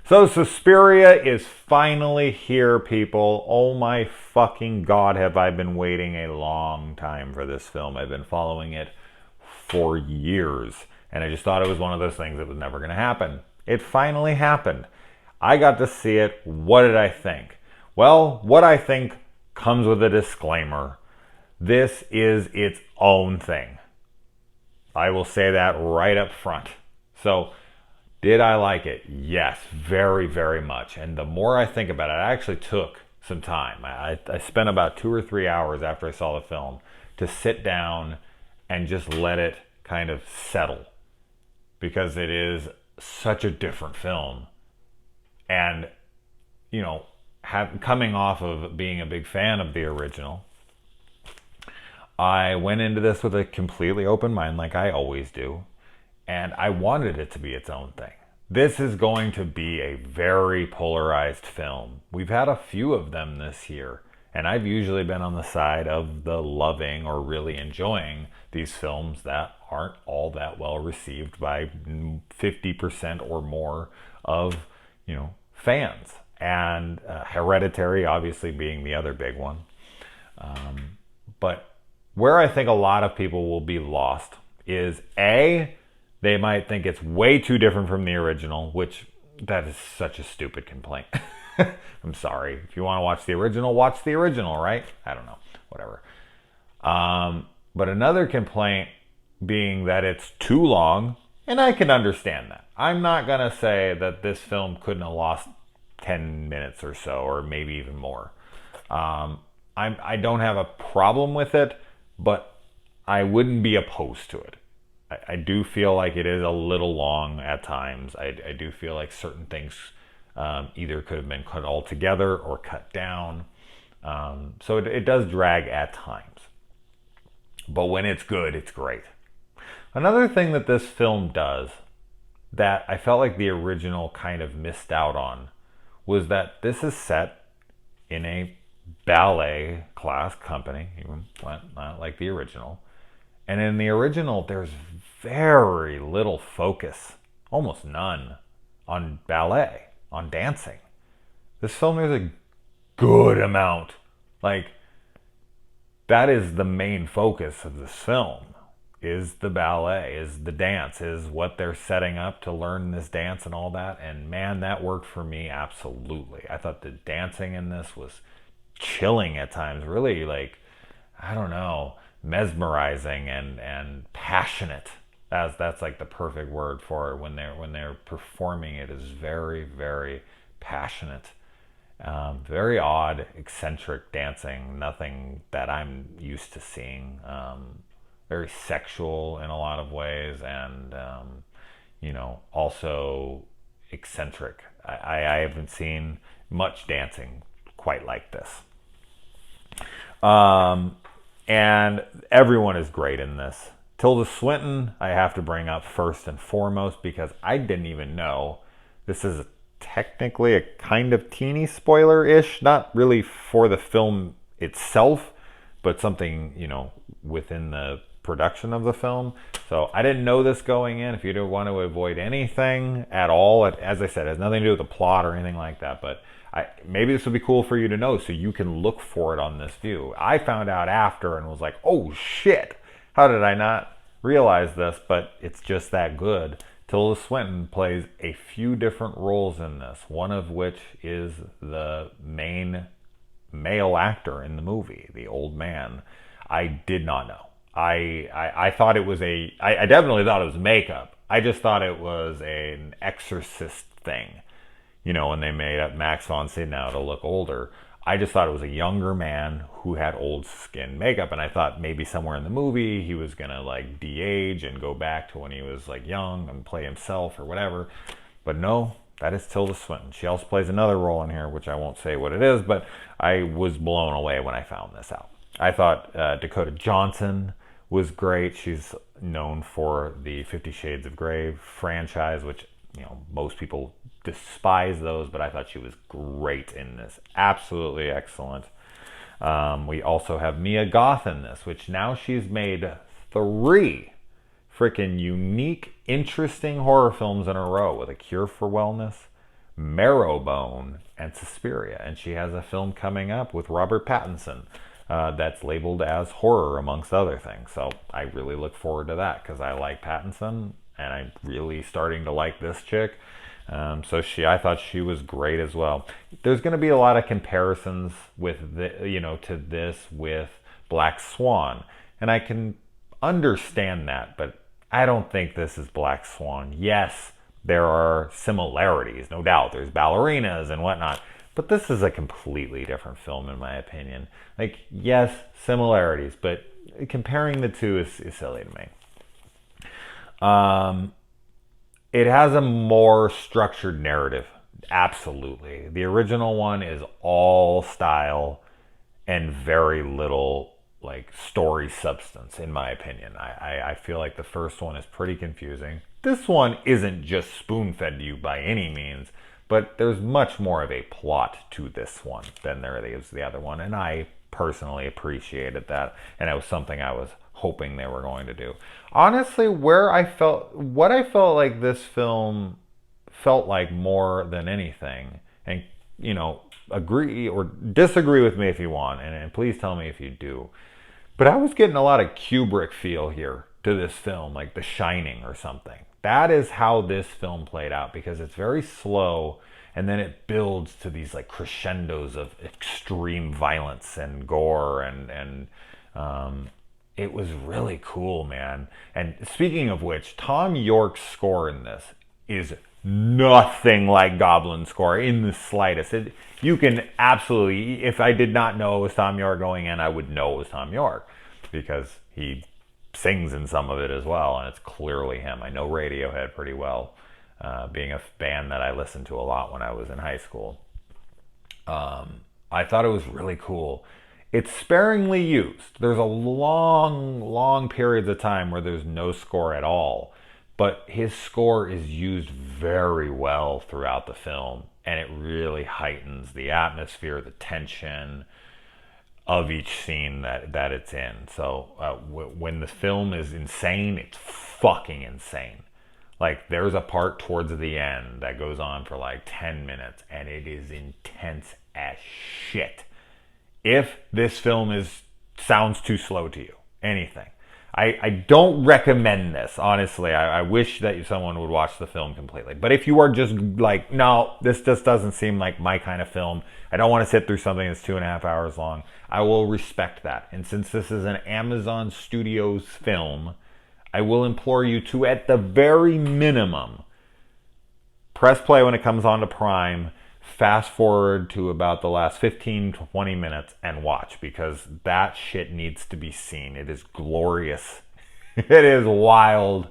So Suspiria is finally here, people. Oh my fucking god, have I been waiting a long time for this film. I've been following it for years, and I just thought it was one of those things that was never going to happen. It finally happened. I got to see it. What did I think? Well, what I think comes with a disclaimer. This is its own thing. I will say that right up front. So, did I like it? Yes, very, very much. And the more I think about it, I actually took some time. I spent about 2 or 3 hours after I saw the film to sit down and just let it kind of settle. Because it is such a different film. And, you know, coming off of being a big fan of the original, I went into this with a completely open mind like I always do. And I wanted it to be its own thing. This is going to be a very polarized film. We've had a few of them this year, and I've usually been on the side of the loving or really enjoying these films that aren't all that well received by 50% or more of, fans. And Hereditary obviously being the other big one. But where I think a lot of people will be lost is they might think it's way too different from the original, which that is such a stupid complaint. I'm sorry. If you want to watch the original, right? I don't know. Whatever. But another complaint being that it's too long, and I can understand that. I'm not going to say that this film couldn't have lost 10 minutes or so, or maybe even more. I don't have a problem with it, but I wouldn't be opposed to it. I do feel like it is a little long at times. I do feel like certain things either could have been cut all together or cut down. So it does drag at times. But when it's good, it's great. Another thing that this film does that I felt like the original kind of missed out on was that this is set in a ballet class company, even not like the original. And in the original, there's very little focus, almost none, on ballet, on dancing. This film, there's a good amount. Like, that is the main focus of this film, is the ballet, is the dance, is what they're setting up to learn this dance and all that. And man, that worked for me absolutely. I thought the dancing in this was chilling at times, really, like, I don't know, mesmerizing and passionate. That's like the perfect word for it. When they're performing, it is very, very passionate, very odd, eccentric dancing. Nothing that I'm used to seeing. Very sexual in a lot of ways, and also eccentric. I haven't seen much dancing quite like this. And everyone is great in this. Tilda Swinton, I have to bring up first and foremost because I didn't even know. This is technically a kind of teeny spoiler-ish, not really for the film itself, but something, within the production of the film. So I didn't know this going in. If you don't want to avoid anything at all, as I said, it has nothing to do with the plot or anything like that, but maybe this would be cool for you to know so you can look for it on this view. I found out after and was like, oh shit, how did I not realize this? But it's just that good. Tilda Swinton plays a few different roles in this, one of which is the main male actor in the movie, the old man. I did not know. I thought it was I definitely thought it was makeup. I just thought it was an exorcist thing. When they made up Max von Sydow to look older, I just thought it was a younger man who had old skin makeup, and I thought maybe somewhere in the movie he was gonna like de-age and go back to when he was like young and play himself or whatever. But no, that is Tilda Swinton. She also plays another role in here, which I won't say what it is, but I was blown away when I found this out. I thought Dakota Johnson was great. She's known for the 50 Shades of Grey franchise, which most people despise those, but I thought she was great in this. Absolutely excellent. We also have Mia Goth in this, which now she's made 3 freaking unique, interesting horror films in a row with A Cure for Wellness, Marrowbone and Suspiria. And she has a film coming up with Robert Pattinson that's labeled as horror, amongst other things. So I really look forward to that because I like Pattinson and I'm really starting to like this chick. I thought she was great as well. There's going to be a lot of comparisons with to this with Black Swan, and I can understand that, but I don't think this is Black Swan. Yes, there are similarities, no doubt. There's ballerinas and whatnot, but this is a completely different film, in my opinion. Like, yes, similarities, but comparing the two is silly to me. It has a more structured narrative. Absolutely. The original one is all style and very little like story substance, in my opinion. I feel like the first one is pretty confusing. This one isn't just spoon-fed to you by any means, but there's much more of a plot to this one than there is the other one, and I personally appreciated that, and it was something I was hoping they were going to do. Honestly, what I felt like this film felt like more than anything, and agree or disagree with me if you want, and please tell me if you do, but I was getting a lot of Kubrick feel here to this film, like The Shining or something. That is how this film played out, because it's very slow and then it builds to these like crescendos of extreme violence and gore, and it was really cool, man. And speaking of which, Tom York's score in this is nothing like Goblin's score in the slightest. You can absolutely, if I did not know it was Tom York going in, I would know it was Tom York because he sings in some of it as well, and it's clearly him. I know Radiohead pretty well, being a band that I listened to a lot when I was in high school. I thought it was really cool. It's sparingly used. There's a long periods of time where there's no score at all. But his score is used very well throughout the film, and it really heightens the atmosphere, the tension of each scene that it's in. So when the film is insane, it's fucking insane. Like, there's a part towards the end that goes on for like 10 minutes, and it is intense as shit. If this film sounds too slow to you, anything. I don't recommend this, honestly. I wish that someone would watch the film completely. But if you are just like, no, this just doesn't seem like my kind of film, I don't want to sit through something that's 2.5 hours long, I will respect that. And since this is an Amazon Studios film, I will implore you to, at the very minimum, press play when it comes on to Prime, fast forward to about the last 15-20 minutes and watch, because that shit needs to be seen. It is glorious. It is wild,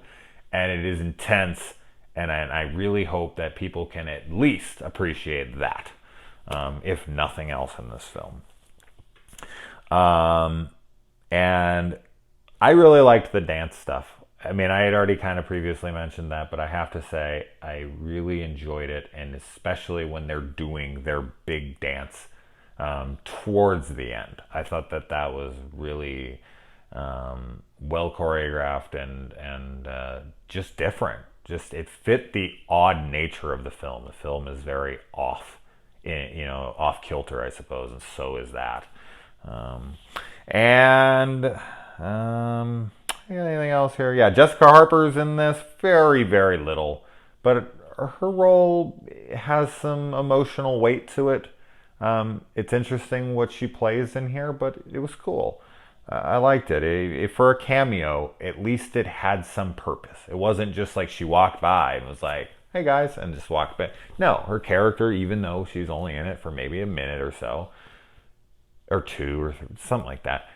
and it is intense, and I really hope that people can at least appreciate that, if nothing else in this film. And I really liked the dance stuff. I mean, I had already kind of previously mentioned that, but I have to say I really enjoyed it, and especially when they're doing their big dance towards the end. I thought that was really well choreographed and just different. Just it fit the odd nature of the film. The film is very off kilter, I suppose, and so is that. Anything else here? Yeah, Jessica Harper's in this. Very, very little. But her role has some emotional weight to it. It's interesting what she plays in here, but it was cool. I liked it. For a cameo, at least it had some purpose. It wasn't just like she walked by and was like, hey guys, and just walked by. No, her character, even though she's only in it for maybe a minute or so, or two, or something like that,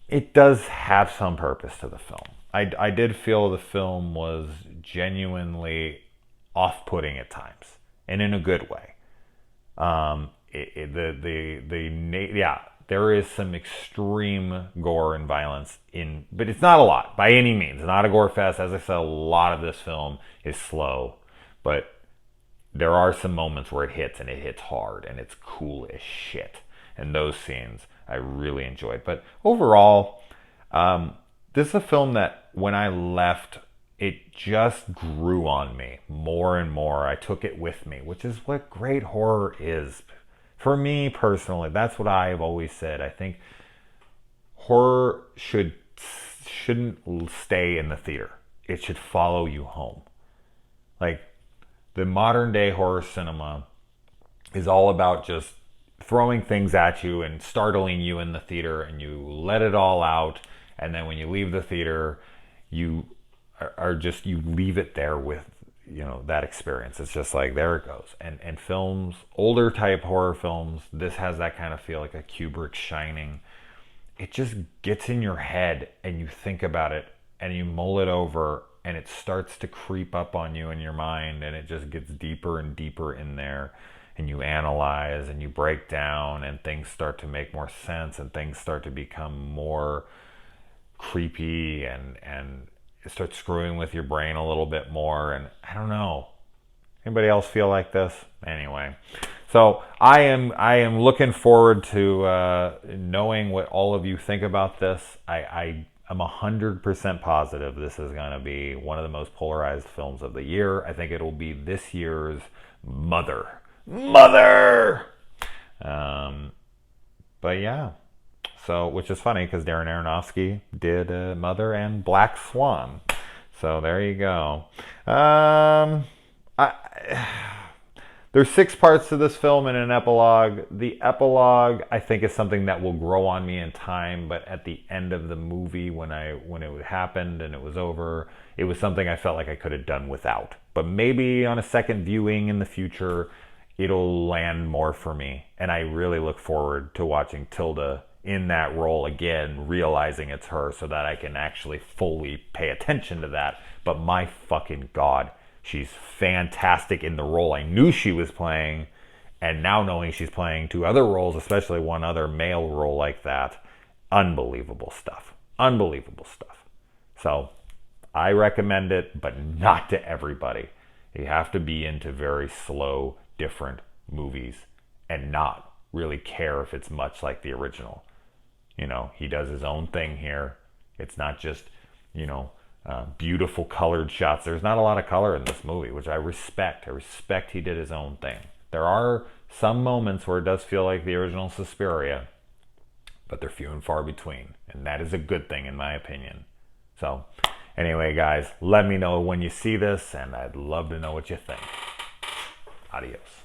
it does have some purpose to the film. I did feel the film was genuinely off-putting at times, and in a good way. There is some extreme gore and violence but it's not a lot by any means. It's not a gore fest. As I said, a lot of this film is slow, but there are some moments where it hits, and it hits hard, and it's cool as shit. And those scenes I really enjoyed. But overall, this is a film that when I left, it just grew on me more and more. I took it with me, which is what great horror is. For me personally, that's what I've always said. I think horror shouldn't stay in the theater. It should follow you home. Like, the modern day horror cinema is all about just throwing things at you and startling you in the theater, and you let it all out, and then when you leave the theater, you you leave it there with, that experience. It's just like, there it goes. And films, older type horror films, this has that kind of feel, like a Kubrick Shining. It just gets in your head, and you think about it, and you mull it over, and it starts to creep up on you in your mind, and it just gets deeper and deeper in there, and you analyze and you break down, and things start to make more sense, and things start to become more creepy, and it starts screwing with your brain a little bit more. And I don't know, anybody else feel like this? Anyway, so I am looking forward to knowing what all of you think about this. I'm 100% positive this is going to be one of the most polarized films of the year. I think it'll be this year's Mother. But yeah, so, which is funny because Darren Aronofsky did Mother and Black Swan. So there you go. There's 6 parts to this film and an epilogue. The epilogue, I think, is something that will grow on me in time, but at the end of the movie, when it happened and it was over, it was something I felt like I could have done without. But maybe on a second viewing in the future, it'll land more for me. And I really look forward to watching Tilda in that role again, realizing it's her, so that I can actually fully pay attention to that. But my fucking God, she's fantastic in the role I knew she was playing, and now knowing she's playing 2 other roles, especially one other male role like that, unbelievable stuff. Unbelievable stuff. So I recommend it, but not to everybody. You have to be into very slow, different movies and not really care if it's much like the original. He does his own thing here. It's not just, beautiful colored shots. There's not a lot of color in this movie, which I respect. I respect he did his own thing. There are some moments where it does feel like the original Suspiria, but they're few and far between. And that is a good thing, in my opinion. So anyway, guys, let me know when you see this, and I'd love to know what you think. Adios.